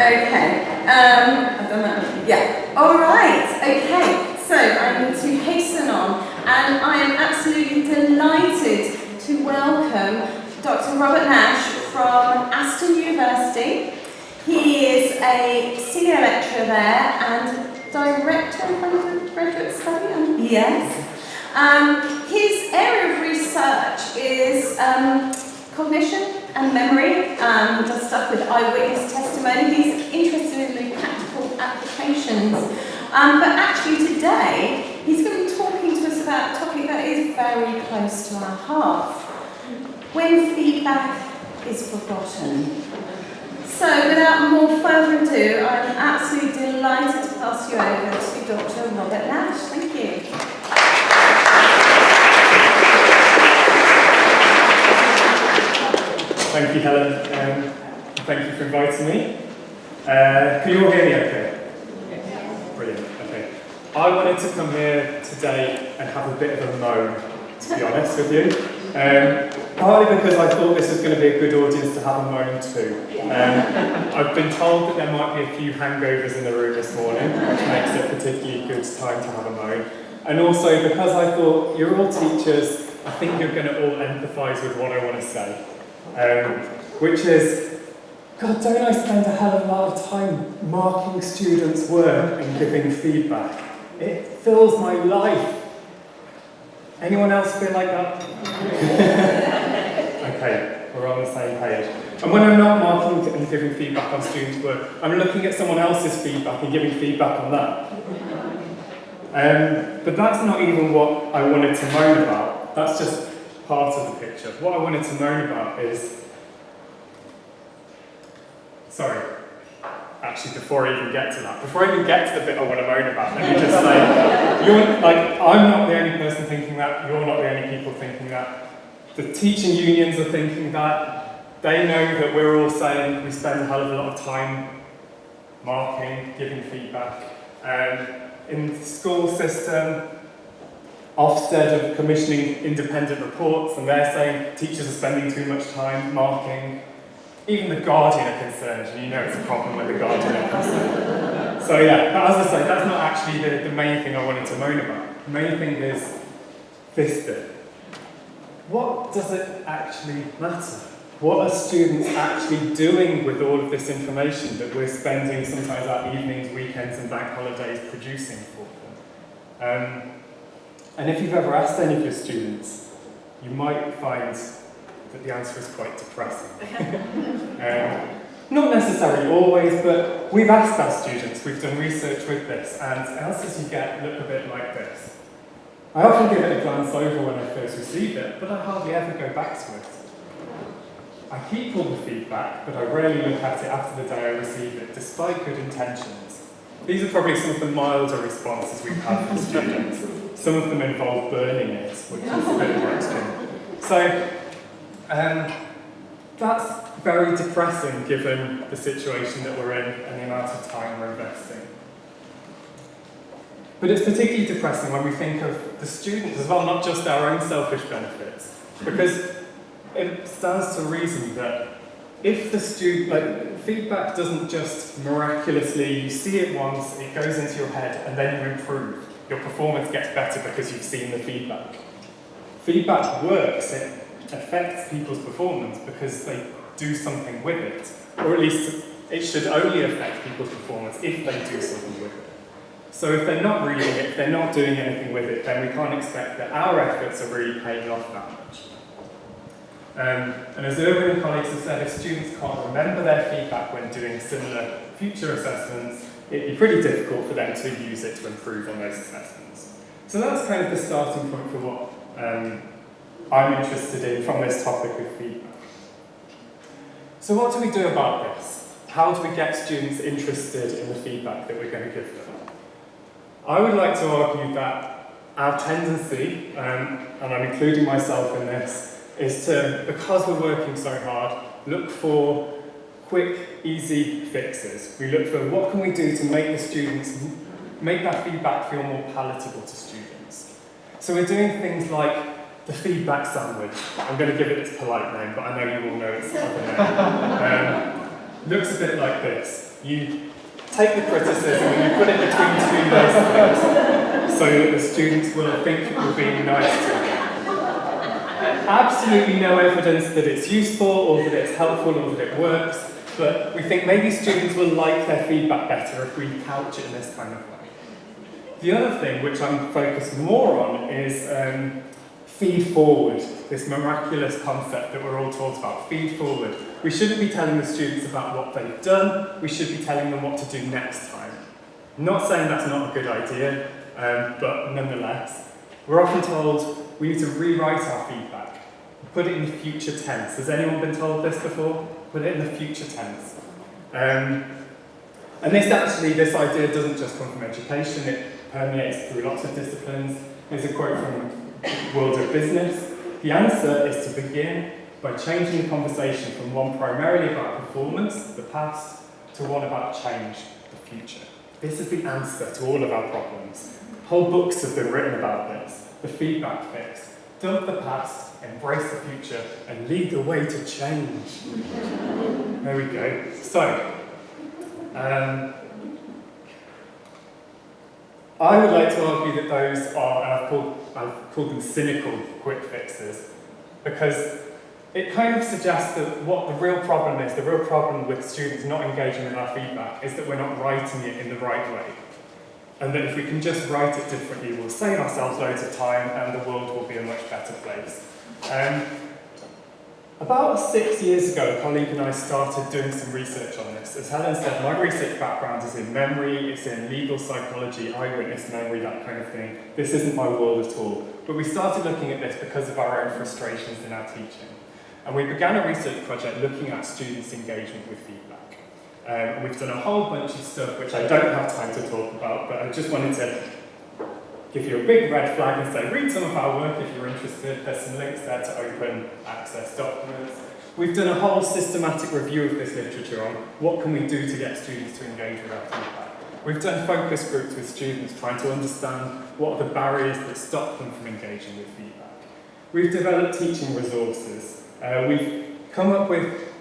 Okay, I've done that. Yeah. All right. Okay. So I need to hasten on, and I am absolutely delighted to welcome Dr. Robert Nash from Aston University. He is a senior lecturer there and director of undergraduate study. Yes. His area of research is cognition and memory. He does stuff with eyewitness testimony. He's interested in the practical applications. But actually today, he's going to be talking to us about a topic that is very close to our hearts. When feedback is forgotten. So without more further ado, I'm absolutely delighted to pass you over to Dr. Robert Nash. Thank you. Thank you, Helen. Thank you for inviting me. Can you all hear me okay? Yes. Brilliant, okay. I wanted to come here today and have a bit of a moan, to be honest with you. Partly because I thought this was going to be a good audience to have a moan to. I've been told that there might be a few hangovers in the room this morning, which makes it a particularly good time to have a moan. And also because I thought you're all teachers, I think you're going to all empathise with what I want to say. Which is, God, don't I spend a hell of a lot of time marking students' work and giving feedback? It fills my life. Anyone else feel like that? Okay, we're on the same page. And when I'm not marking and giving feedback on students' work, I'm looking at someone else's feedback and giving feedback on that. But that's not even what I wanted to moan about. That's just part of the picture. What I wanted to moan about is... Sorry. Actually, before I even get to that, before I even get to the bit I want to moan about, let me just say, I'm not the only person thinking that, you're not the only people thinking that. The teaching unions are thinking that. They know that we're all saying we spend a hell of a lot of time marking, giving feedback. In the school system, Ofsted are commissioning independent reports, and they're saying teachers are spending too much time marking. Even the Guardian are concerned, and you know it's a problem when the Guardian are concerned. So yeah, but as I say, that's not actually the main thing I wanted to moan about. The main thing is this bit. What does it actually matter? What are students actually doing with all of this information that we're spending sometimes our evenings, weekends and bank holidays producing for them? And if you've ever asked any of your students, you might find that the answer is quite depressing. Not necessarily always, but we've asked our students, we've done research with this, and answers you get look a bit like this. I often give it a glance over when I first receive it, but I hardly ever go back to it. I keep all the feedback, but I rarely look at it after the day I receive it, despite good intentions. These are probably some of the milder responses we've had from students. Some of them involve burning it, which is a bit more extreme. So, that's very depressing given the situation that we're in and the amount of time we're investing. But it's particularly depressing when we think of the students as well, not just our own selfish benefits. Because it stands to reason that if the feedback doesn't just miraculously, you see it once, it goes into your head, and then you improve. Your performance gets better because you've seen the feedback. Feedback works, it affects people's performance because they do something with it. Or at least it should only affect people's performance if they do something with it. So if they're not reading it, if they're not doing anything with it, then we can't expect that our efforts are really paying off that much. And as Irwin and colleagues have said, if students can't remember their feedback when doing similar future assessments, it'd be pretty difficult for them to use it to improve on those assessments. So that's kind of the starting point for what I'm interested in from this topic of feedback. So what do we do about this? How do we get students interested in the feedback that we're going to give them? I would like to argue that our tendency, and I'm including myself in this, is to, because we're working so hard, look for quick, easy fixes. We look for what can we do to make the students, make that feedback feel more palatable to students. So we're doing things like the feedback sandwich. I'm going to give it its polite name, but I know you all know its other name. looks a bit like this. You take the criticism and you put it between two nice things so that the students will think you're being nice to them. Absolutely no evidence that it's useful or that it's helpful or that it works, but we think maybe students will like their feedback better if we couch it in this kind of way. The other thing, which I'm focused more on, is feed forward, this miraculous concept that we're all taught about, feed forward. We shouldn't be telling the students about what they've done, we should be telling them what to do next time. I'm not saying that's not a good idea, but nonetheless, we're often told we need to rewrite our feedback, put it in the future tense. Has anyone been told this before? Put it in the future tense. And this idea doesn't just come from education, it permeates through lots of disciplines. Here's a quote from World of Business. The answer is to begin by changing the conversation from one primarily about performance, the past, to one about change, the future. This is the answer to all of our problems. Whole books have been written about this. The feedback fix. Dump the past, embrace the future, and lead the way to change. There we go. So, I would like to argue that those are, and I've called them cynical quick fixes, because it kind of suggests that what the real problem is, the real problem with students not engaging with our feedback, is that we're not writing it in the right way. And that if we can just write it differently, we'll save ourselves loads of time and the world will be a much better place. About 6 years ago, a colleague and I started doing some research on this. As Helen said, my research background is in memory, it's in legal psychology, eyewitness memory, that kind of thing. This isn't my world at all. But we started looking at this because of our own frustrations in our teaching. And we began a research project looking at students' engagement with feedback. We've done a whole bunch of stuff which I don't have time to talk about, but I just wanted to give you a big red flag and say, read some of our work if you're interested. There's some links there to open access documents. We've done a whole systematic review of this literature on what can we do to get students to engage with our feedback. We've done focus groups with students trying to understand what are the barriers that stop them from engaging with feedback. We've developed teaching resources. We've come up with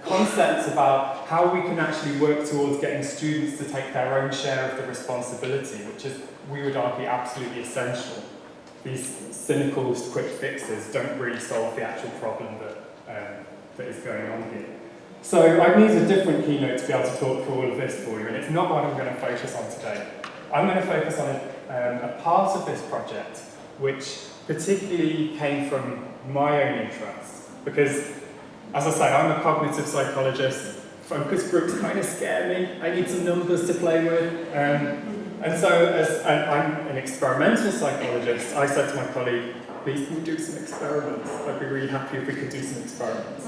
concepts about how we can actually work towards getting students to take their own share of the responsibility, which is, we would argue, absolutely essential. These cynical quick fixes don't really solve the actual problem that is going on here. So I need a different keynote to be able to talk through all of this for you, and it's not what I'm going to focus on today. I'm going to focus on a part of this project which particularly came from my own interest, because as I say, I'm a cognitive psychologist. Focus groups kind of scare me. I need some numbers to play with. And so, as I'm an experimental psychologist, I said to my colleague, please can we do some experiments? I'd be really happy if we could do some experiments.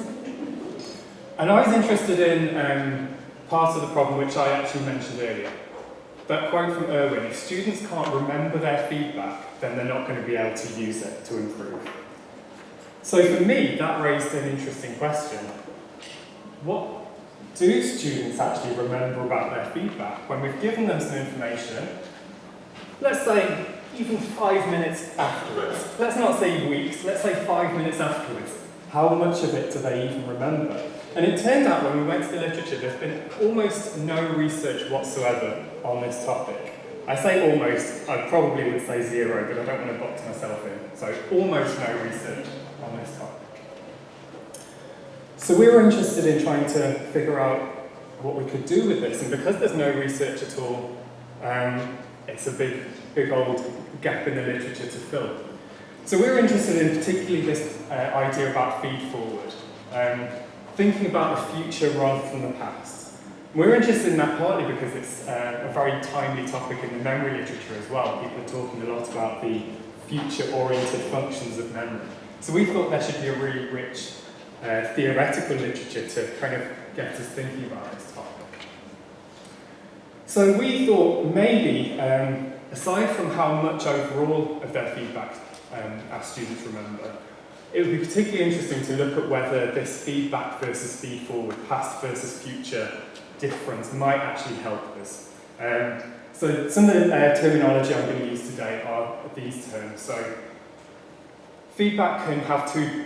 And I was interested in part of the problem which I actually mentioned earlier. That quote from Irwin, if students can't remember their feedback, then they're not going to be able to use it to improve. So for me, that raised an interesting question. What do students actually remember about their feedback when we've given them some information, let's say even 5 minutes afterwards, let's not say weeks, let's say 5 minutes afterwards, how much of it do they even remember? And it turned out when we went to the literature, there's been almost no research whatsoever on this topic. I say almost, I probably would say zero, but I don't want to box myself in. So almost no research on this topic. So we were interested in trying to figure out what we could do with this, and because there's no research at all, it's a big old gap in the literature to fill. So we were interested in particularly this idea about feed forward, thinking about the future rather than the past. We're interested in that partly because it's a very timely topic in the memory literature as well. People are talking a lot about the future-oriented functions of memory. So we thought there should be a really rich theoretical literature to kind of get us thinking about this topic. So we thought maybe, aside from how much overall of their feedback our students remember, it would be particularly interesting to look at whether this feedback versus feed forward, past versus future difference might actually help us. So some of the terminology I'm going to use today are these terms. So feedback can have two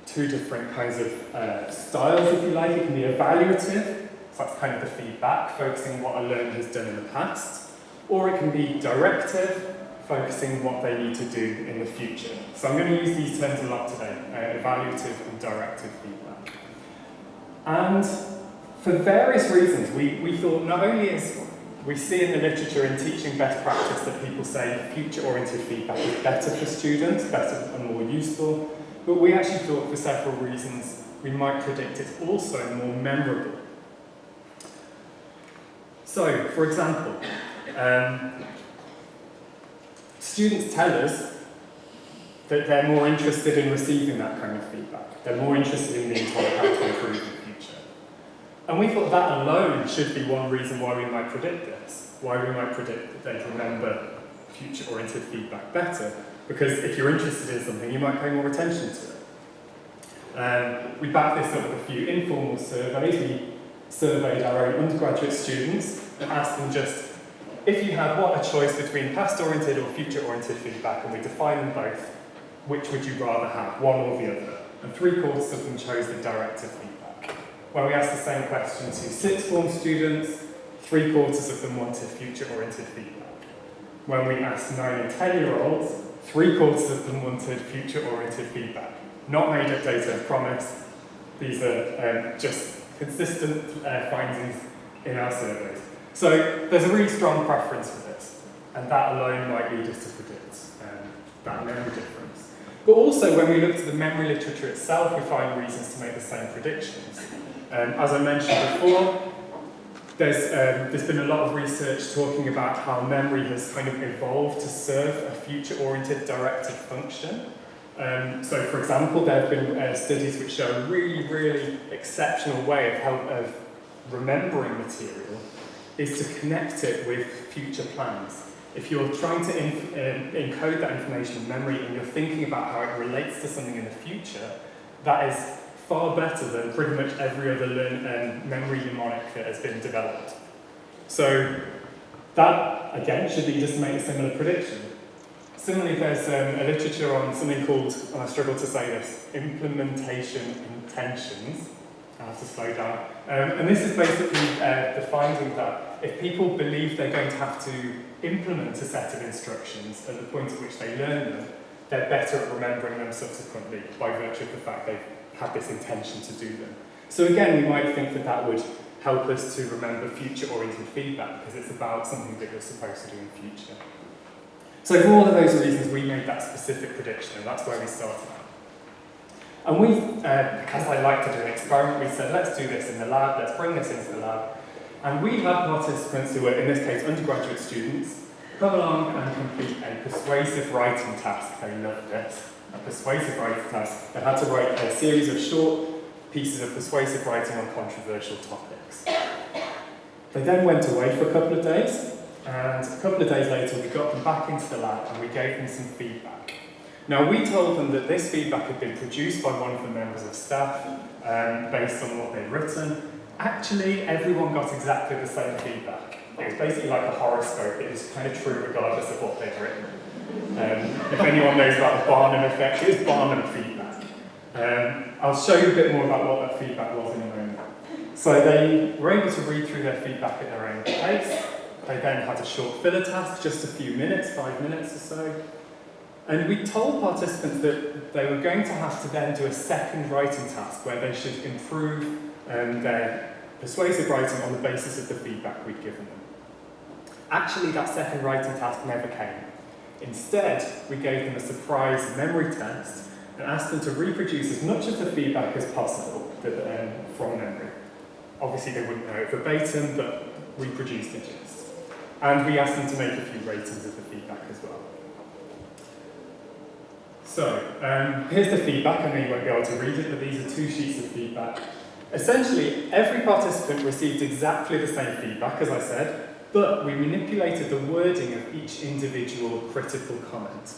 two different kinds of styles, if you like. It can be evaluative, so that's kind of the feedback, focusing on what a learner has done in the past, or it can be directive, focusing on what they need to do in the future. So I'm going to use these terms a lot today, evaluative and directive feedback. And for various reasons, we thought not only is we see in the literature in teaching best practice that people say future-oriented feedback is better for students, better and more useful, but we actually thought for several reasons we might predict it's also more memorable. So, for example, students tell us that they're more interested in receiving that kind of feedback. They're more interested in being told how to improve in the future. And we thought that alone should be one reason why we might predict this, why we might predict that they'd remember future-oriented feedback better. Because if you're interested in something, you might pay more attention to it. We backed this up with a few informal surveys. We surveyed our own undergraduate students and asked them just, if you had a choice between past-oriented or future-oriented feedback, and we define them both, which would you rather have, one or the other? And 3/4 of them chose the directive feedback. When we asked the same question to sixth form students, 3/4 of them wanted future-oriented feedback. When we asked 9 and 10-year-olds, 3/4 of them wanted future-oriented feedback. Not made up data, I promise. These are just consistent findings in our surveys. So there's a really strong preference for this, and that alone might lead us to predict that memory difference. But also, when we look to the memory literature itself, we find reasons to make the same predictions. As I mentioned before, there's been a lot of research talking about how memory has kind of evolved to serve a future-oriented directive function. So, for example, there have been studies which show a really, really exceptional way of remembering material is to connect it with future plans. If you're trying to encode that information in memory and you're thinking about how it relates to something in the future, that is far better than pretty much every other memory mnemonic that has been developed. So that, again, should lead us to make a similar prediction. Similarly, there's a literature on something called, and I struggle to say this, implementation intentions. I have to slow down. And this is basically the finding that if people believe they're going to have to implement a set of instructions at the point at which they learn them, they're better at remembering them subsequently by virtue of the fact they've had this intention to do them. So again, we might think that that would help us to remember future-oriented feedback because it's about something that you're supposed to do in future. So for all of those reasons, we made that specific prediction, and that's where we started. And we, because I like to do an experiment, we said, let's do this in the lab, let's bring this into the lab. And we had participants who were, in this case, undergraduate students, come along and complete a persuasive writing task. They loved it. A persuasive writing task. They had to write a series of short pieces of persuasive writing on controversial topics. They then went away for a couple of days, and a couple of days later we got them back into the lab and we gave them some feedback. Now we told them that this feedback had been produced by one of the members of staff based on what they'd written. Actually, everyone got exactly the same feedback. It was basically like a horoscope. It was kind of true regardless of what they'd written. If anyone knows about the Barnum effect, it was Barnum feedback. I'll show you a bit more about what that feedback was in a moment. So they were able to read through their feedback at their own pace. They then had a short filler task, just a few minutes, 5 minutes or so. And we told participants that they were going to have to then do a second writing task where they should improve their persuasive writing on the basis of the feedback we'd given them. Actually, that second writing task never came. Instead, we gave them a surprise memory test and asked them to reproduce as much of the feedback as possible from memory. Obviously, they wouldn't know it verbatim, but reproduce the gist. And we asked them to make a few ratings of the feedback as well. So, here's the feedback. I know you won't be able to read it, but these are 2 sheets of feedback. Essentially, every participant received exactly the same feedback, as I said, but we manipulated the wording of each individual critical comment.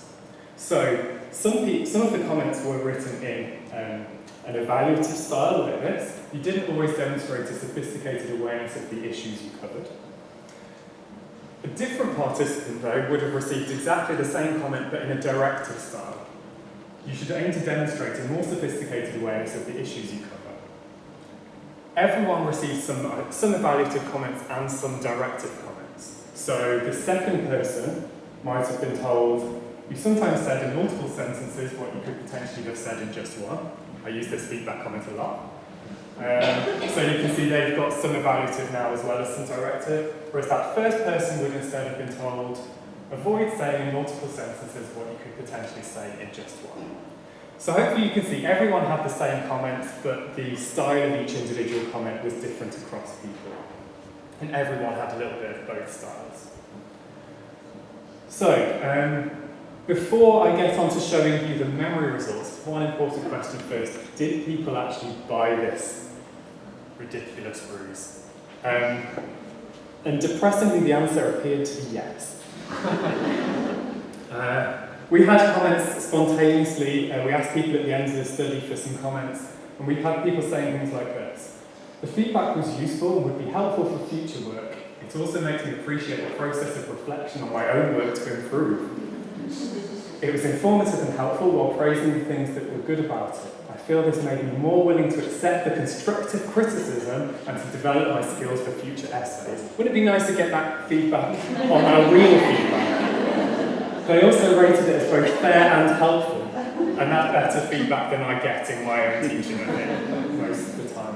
So, some of the comments were written in an evaluative style, like this. You didn't always demonstrate a sophisticated awareness of the issues you covered. A different participant, though, would have received exactly the same comment, but in a directive style. You should aim to demonstrate a more sophisticated awareness of the issues you cover. Everyone receives some evaluative comments and some directive comments. So the second person might have been told, you sometimes said in multiple sentences what you could potentially have said in just one. I use this feedback comment a lot. So you can see they've got some evaluative now as well as some directive, whereas that first person would instead have been told, avoid saying in multiple sentences what you could potentially say in just one. So hopefully you can see everyone had the same comments, but the style of each individual comment was different across people. And everyone had a little bit of both styles. So, before I get on to showing you the memory results, one important question first. Did people actually buy this ridiculous ruse? And depressingly, the answer appeared to be yes. We had comments spontaneously. We asked people at the end of the study for some comments, and we had people saying things like this. The feedback was useful and would be helpful for future work. It also makes me appreciate the process of reflection on my own work to improve. It was informative and helpful while praising the things that were good about it. I feel this made me more willing to accept the constructive criticism and to develop my skills for future essays. Wouldn't it be nice to get that feedback on our real feedback? They also rated it as both fair and helpful, and that's better feedback than I get in my own teaching, I think, most of the time.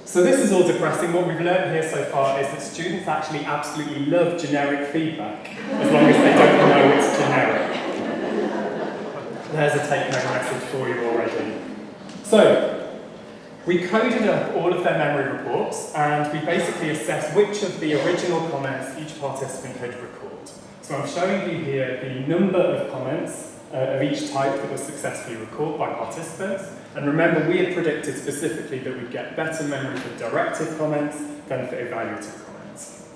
So this is all depressing. What we've learned here so far is that students actually absolutely love generic feedback, as long as they don't know it's generic. There's a take-home message for you already. So, we coded up all of their memory reports, and we basically assessed which of the original comments each participant could record. So I'm showing you here the number of comments of each type that was successfully recalled by participants. And remember, we had predicted specifically that we'd get better memory for directive comments than for evaluative comments.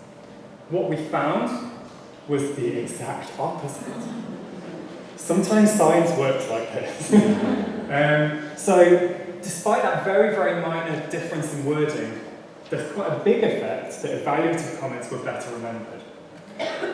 What we found was the exact opposite. Sometimes science works like this. So despite that very, very minor difference in wording, there's quite a big effect that evaluative comments were better remembered.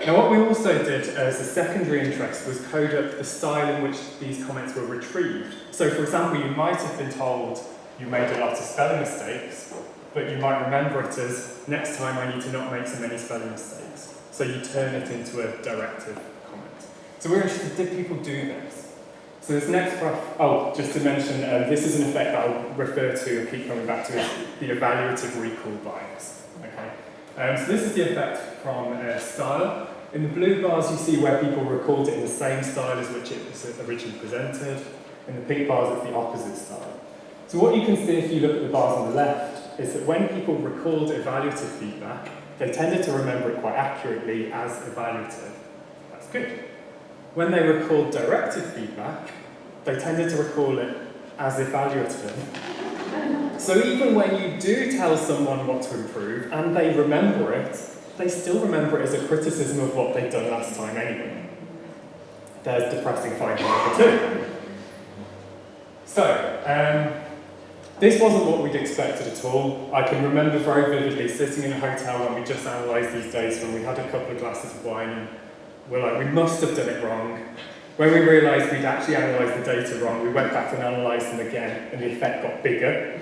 Now what we also did as a secondary interest was code up the style in which these comments were retrieved. So for example, you might have been told you made a lot of spelling mistakes, but you might remember it as, next time I need to not make so many spelling mistakes. So you turn it into a directive comment. So we're interested, did people do this? So this next graph, just to mention, this is an effect that I'll refer to and keep coming back to, is the evaluative recall bias. Okay? So this is the effect from style. In the blue bars you see where people recalled it in the same style as which it was originally presented. In the pink bars it's the opposite style. So what you can see if you look at the bars on the left is that when people recalled evaluative feedback, they tended to remember it quite accurately as evaluative. That's good. When they recalled directive feedback, they tended to recall it as evaluative. So even when you do tell someone what to improve and they remember it, they still remember it as a criticism of what they'd done last time anyway. There's depressing finding number 2. So, this wasn't what we'd expected at all. I can remember very vividly sitting in a hotel when we just analysed these data, when we had a couple of glasses of wine and we're like, we must have done it wrong. When we realised we'd actually analysed the data wrong, we went back and analysed them again, and the effect got bigger.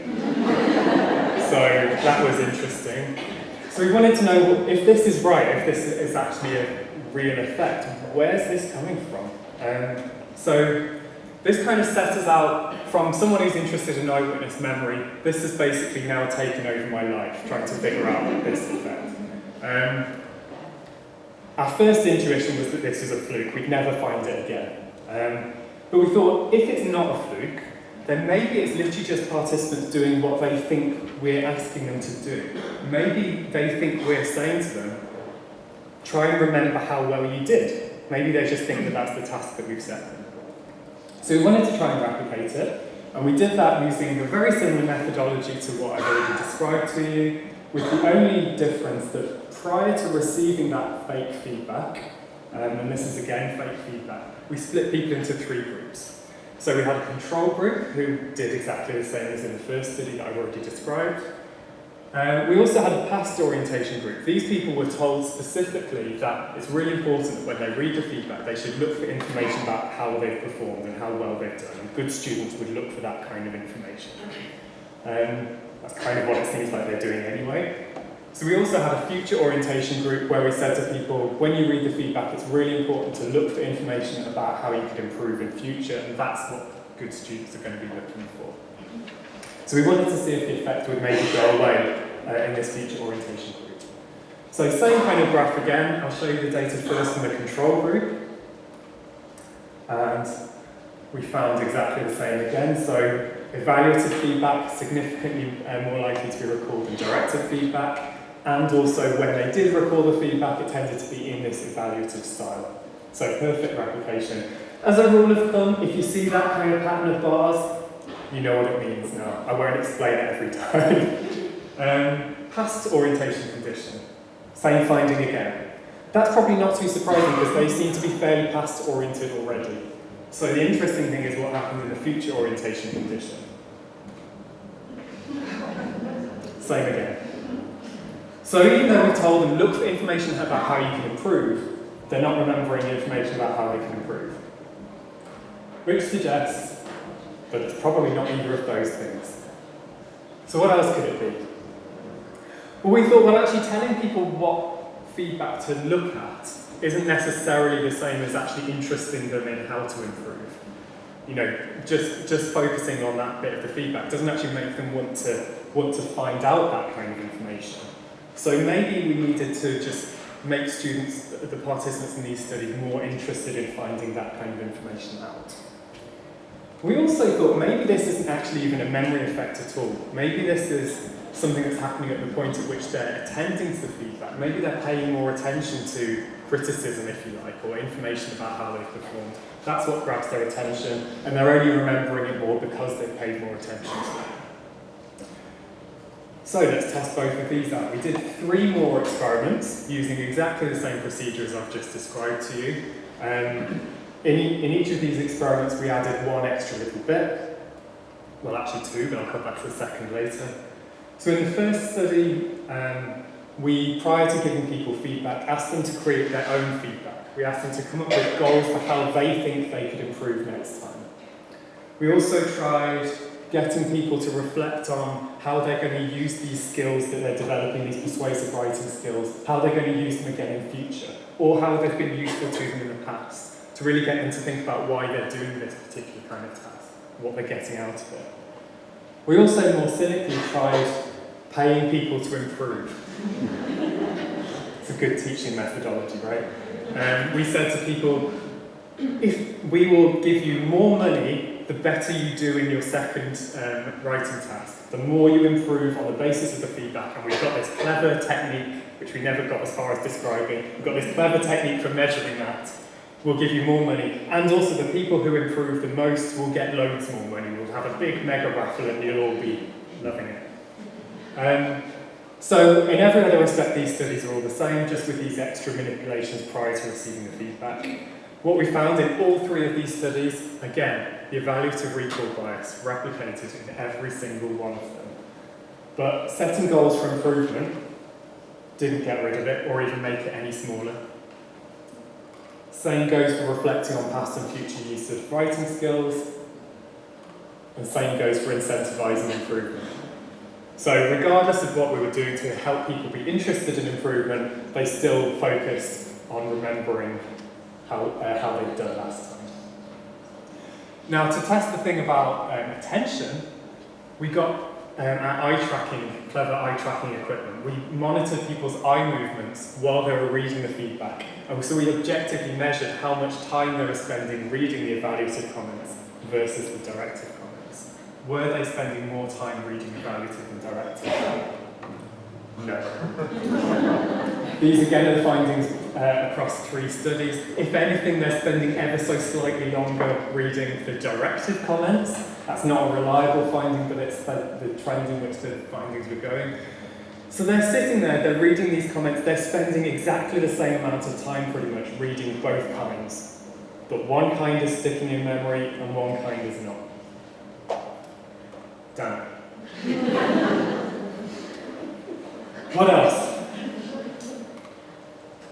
So that was interesting. So we wanted to know if this is right, if this is actually a real effect, where's this coming from? So this kind of sets us out from someone who's interested in eyewitness memory. This has basically now taken over my life, trying to figure out this effect. Our first intuition was that this was a fluke, we'd never find it again. But we thought, if it's not a fluke, then maybe it's literally just participants doing what they think we're asking them to do. Maybe they think we're saying to them, try and remember how well you did. Maybe they just think that that's the task that we've set them. So we wanted to try and replicate it, and we did that using a very similar methodology to what I've already described to you, with the only difference that prior to receiving that fake feedback, and this is again fake feedback, we split people into 3 groups. So we had a control group who did exactly the same as in the first study that I've already described. We also had a past orientation group. These people were told specifically that it's really important that when they read the feedback, they should look for information about how they've performed and how well they've done. And good students would look for that kind of information. That's kind of what it seems like they're doing anyway. So we also had a future orientation group where we said to people, when you read the feedback, it's really important to look for information about how you could improve in future, and that's what good students are going to be looking for. So we wanted to see if the effect would maybe go away in this future orientation group. So same kind of graph again. I'll show you the data first from the control group. And we found exactly the same again. So evaluative feedback, significantly more likely to be recalled than directive feedback. And also when they did recall the feedback, it tended to be in this evaluative style. So perfect replication. As a rule of thumb, if you see that kind of pattern of bars, you know what it means now. I won't explain it every time. Past orientation condition. Same finding again. That's probably not too surprising because they seem to be fairly past oriented already. So the interesting thing is what happens in the future orientation condition. Same again. So even though we've told them look for information about how you can improve, they're not remembering information about how they can improve. Which suggests that it's probably not either of those things. So what else could it be? Well, we thought, well, actually telling people what feedback to look at isn't necessarily the same as actually interesting them in how to improve. You know, just focusing on that bit of the feedback doesn't actually make them want to find out that kind of information. So maybe we needed to just make students, the participants in these studies, more interested in finding that kind of information out. We also thought maybe this isn't actually even a memory effect at all. Maybe this is something that's happening at the point at which they're attending to the feedback. Maybe they're paying more attention to criticism, if you like, or information about how they've performed. That's what grabs their attention, and they're only remembering it more because they've paid more attention to it. So let's test both of these out. We did 3 more experiments using exactly the same procedure as I've just described to you. In each of these experiments, we added 1 extra little bit. Well, actually 2, but I'll come back to the second later. So in the first study, we, prior to giving people feedback, asked them to create their own feedback. We asked them to come up with goals for how they think they could improve next time. We also tried getting people to reflect on how they're going to use these skills that they're developing, these persuasive writing skills, how they're going to use them again in future, or how they've been useful to them in the past, to really get them to think about why they're doing this particular kind of task, what they're getting out of it. We also more cynically tried paying people to improve. It's a good teaching methodology, right? We said to people, if we will give you more money, the better you do in your second writing task, the more you improve on the basis of the feedback. And we've got this clever technique, which we never got as far as describing. We've got this clever technique for measuring that. We'll give you more money. And also the people who improve the most will get loads more money. We'll have a big mega raffle and you'll all be loving it. So in every other respect, these studies are all the same, just with these extra manipulations prior to receiving the feedback. What we found in all 3 of these studies, again, the evaluative recall bias replicated in every single one of them. But setting goals for improvement didn't get rid of it or even make it any smaller. Same goes for reflecting on past and future use of writing skills, and same goes for incentivising improvement. So regardless of what we were doing to help people be interested in improvement, they still focused on remembering how they'd done last time. Now, to test the thing about attention, we got our clever eye tracking equipment. We monitored people's eye movements while they were reading the feedback. And so we objectively measured how much time they were spending reading the evaluative comments versus the directive comments. Were they spending more time reading evaluative than directive? No. These again are the findings across 3 studies. If anything, they're spending ever so slightly longer reading the directive comments. That's not a reliable finding, but it's the trend in which the findings were going. So they're sitting there, they're reading these comments, they're spending exactly the same amount of time pretty much reading both kinds. But one kind is sticking in memory and one kind is not. Damn it. What else?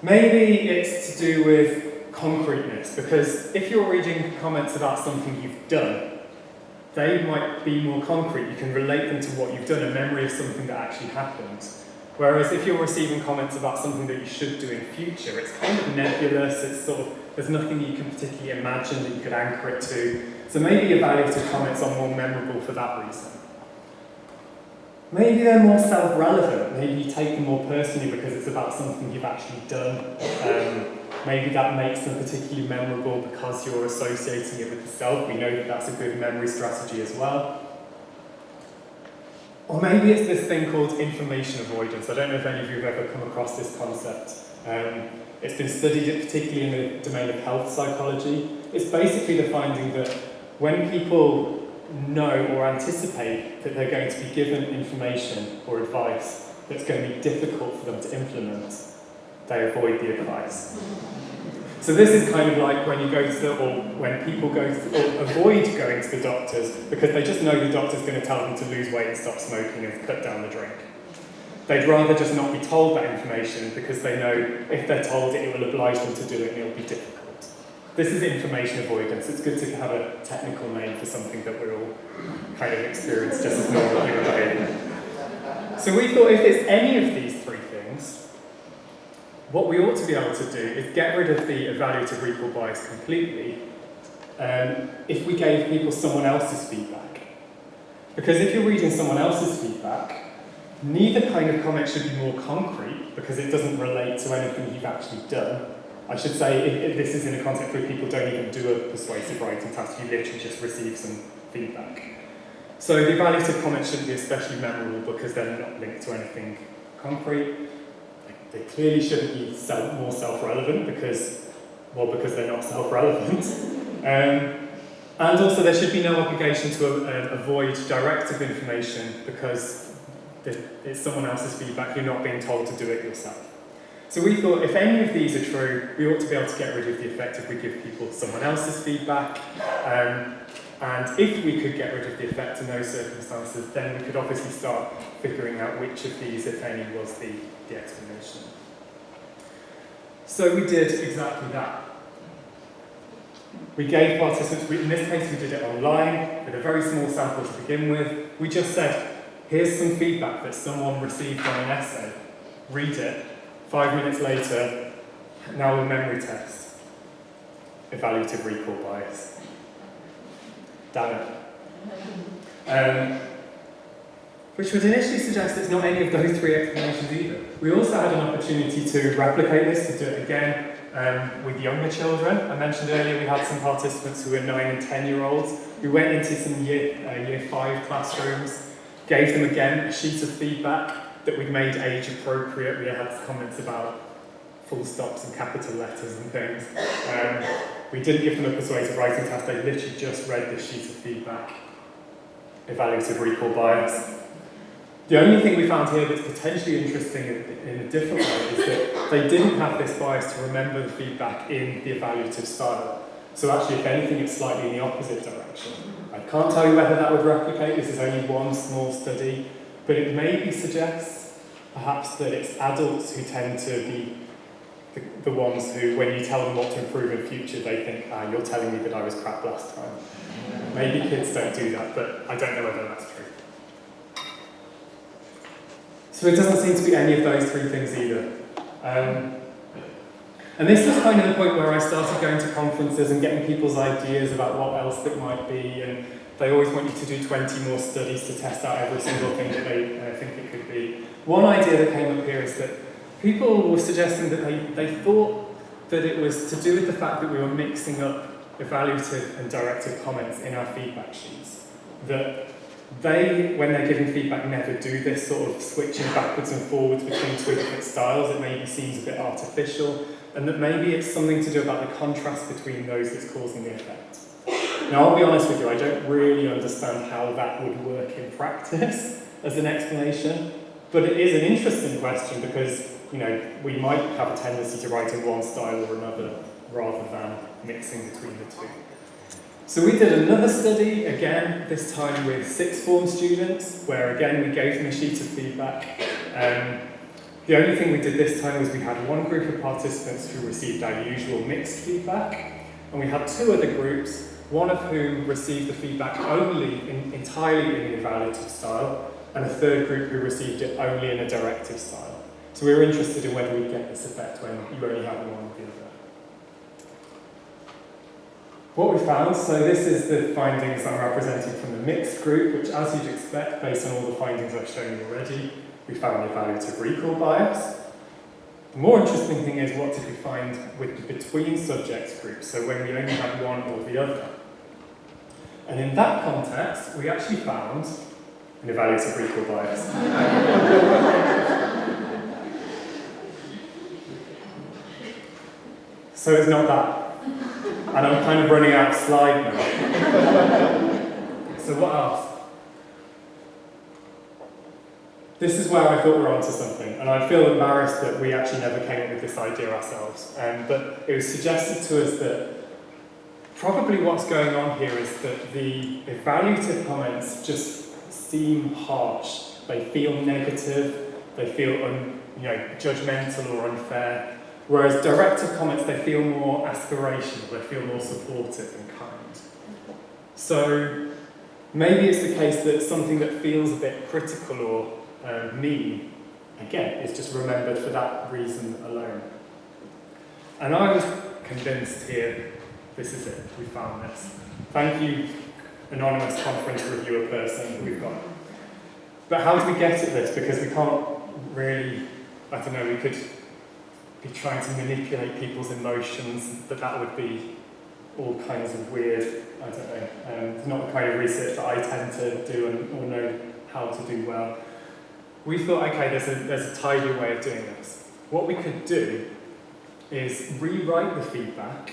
Maybe it's to do with concreteness, because if you're reading comments about something you've done, they might be more concrete. You can relate them to what you've done, a memory of something that actually happened. Whereas if you're receiving comments about something that you should do in future, it's kind of nebulous, it's sort of, there's nothing you can particularly imagine that you could anchor it to. So maybe evaluative comments are more memorable for that reason. Maybe they're more self-relevant. Maybe you take them more personally because it's about something you've actually done. Maybe that makes them particularly memorable because you're associating it with the self. We know that that's a good memory strategy as well. Or maybe it's this thing called information avoidance. I don't know if any of you have ever come across this concept. It's been studied particularly in the domain of health psychology. It's basically the finding that when people know or anticipate that they're going to be given information or advice that's going to be difficult for them to implement, they avoid the advice. So this is kind of like when you go to, or when people go to, or avoid going to the doctors because they just know the doctor's going to tell them to lose weight and stop smoking and cut down the drink. They'd rather just not be told that information because they know if they're told it, it will oblige them to do it and it will be difficult. This is information avoidance. It's good to have a technical name for something that we're all kind of experience just as normal human behaviour. So we thought if there's any of these three things, what we ought to be able to do is get rid of the evaluative recall bias completely if we gave people someone else's feedback. Because if you're reading someone else's feedback, neither kind of comment should be more concrete because it doesn't relate to anything you've actually done. I should say, if this is in a context where people don't even do a persuasive writing task, you literally just receive some feedback. So the evaluative comments shouldn't be especially memorable because they're not linked to anything concrete. They clearly shouldn't be more self-relevant because they're not self-relevant. And also there should be no obligation to avoid directive information because it's someone else's feedback, you're not being told to do it yourself. So we thought if any of these are true, we ought to be able to get rid of the effect if we give people someone else's feedback. And if we could get rid of the effect in those circumstances, then we could obviously start figuring out which of these, if any, was the explanation. So we did exactly that. We gave participants, in this case we did it online, with a very small sample to begin with. We just said, here's some feedback that someone received on an essay. Read it. 5 minutes later, now a memory test. Evaluative recall bias. Damn it. Which would initially suggest it's not any of those three explanations either. We also had an opportunity to replicate this, to do it again with younger children. I mentioned earlier we had some participants who were 9 and 10-year-olds. We went into some year 5 classrooms, gave them again a sheet of feedback that we'd made age appropriate. We had comments about full stops and capital letters and things. We didn't give them a persuasive writing task, they literally just read this sheet of feedback. Evaluative recall bias. The only thing we found here that's potentially interesting in a different way is that they didn't have this bias to remember the feedback in the evaluative style. So actually, if anything, it's slightly in the opposite direction. I can't tell you whether that would replicate, this is only one small study, but it maybe suggests perhaps that it's adults who tend to be the ones who, when you tell them what to improve in future, they think, you're telling me that I was crap last time. Maybe kids don't do that, but I don't know whether that's true. So it doesn't seem to be any of those three things either. And this was kind of the point where I started going to conferences and getting people's ideas about what else it might be, and they always want you to do 20 more studies to test out every single thing that they think it could be. One idea that came up here is that people were suggesting that they thought that it was to do with the fact that we were mixing up evaluative and directive comments in our feedback sheets. That they, when they're giving feedback, never do this sort of switching backwards and forwards between two different styles. It maybe seems a bit artificial, and that maybe it's something to do about the contrast between those that's causing the effect. Now, I'll be honest with you, I don't really understand how that would work in practice as an explanation, but it is an interesting question because, we might have a tendency to write in one style or another rather than mixing between the two. So we did another study, again, this time with sixth form students, where again we gave them a sheet of feedback. The only thing we did this time was we had one group of participants who received our usual mixed feedback, and we had two other groups, one of whom received the feedback entirely in the evaluative style, and a third group who received it only in a directive style. So we were interested in whether we get this effect when you only have one or the other. What we found, so this is the findings I'm representing from the mixed group, which as you'd expect, based on all the findings I've shown you already, we found the evaluative recall bias. The more interesting thing is, what did we find with the between subjects groups, so when we only had one or the other. And in that context, we actually found an evaluative recall bias. So it's not that. And I'm kind of running out of slide now. So what else? This is where I thought we were onto something, and I feel embarrassed that we actually never came up with this idea ourselves. But it was suggested to us that probably what's going on here is that the evaluative comments just seem harsh. They feel negative, they feel judgmental or unfair. Whereas directive comments, they feel more aspirational, they feel more supportive and kind. So maybe it's the case that something that feels a bit critical or mean, again, is just remembered for that reason alone. And I was convinced here, this is it, we found this. Thank you, anonymous conference reviewer person that we've got. But how do we get at this? Because we can't really, I don't know, we could be trying to manipulate people's emotions, that would be all kinds of weird, I don't know. It's not the kind of research that I tend to do or know how to do well. We thought, okay, there's a tidier way of doing this. What we could do is rewrite the feedback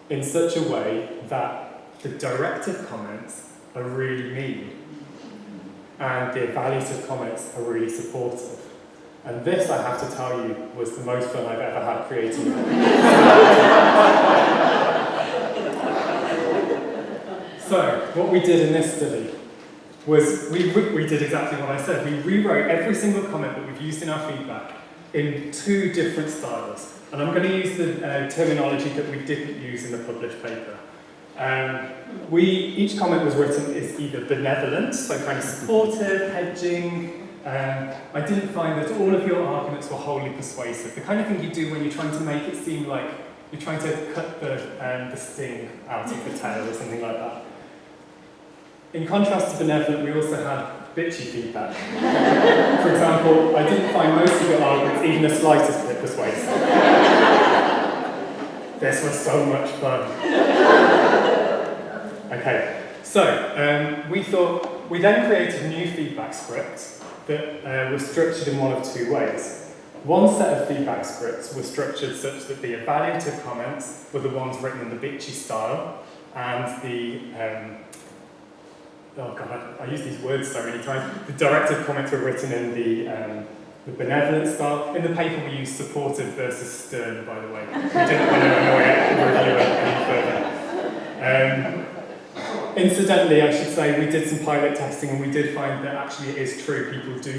in such a way that the directive comments are really mean and the evaluative comments are really supportive. And this, I have to tell you, was the most fun I've ever had creating. So, what we did in this study was we did exactly what I said. We rewrote every single comment that we've used in our feedback in two different styles. And I'm going to use the terminology that we didn't use in the published paper. Each comment was written as either benevolent, so kind of supportive, hedging. I didn't find that all of your arguments were wholly persuasive. The kind of thing you do when you're trying to make it seem like you're trying to cut the sting out of the tail or something like that. In contrast to benevolent, we also had bitchy feedback. For example, I didn't find most of your arguments even the slightest bit persuasive. This was so much fun. Okay, so we then created new feedback scripts that were structured in one of two ways. One set of feedback scripts were structured such that the evaluative comments were the ones written in the bitchy style, and the oh god, I use these words so many times. The directive comments were written in the benevolent style. In the paper we used supportive versus stern, by the way. We didn't want to annoy the reviewer any further. Incidentally, I should say we did some pilot testing and we did find that actually it is true. People do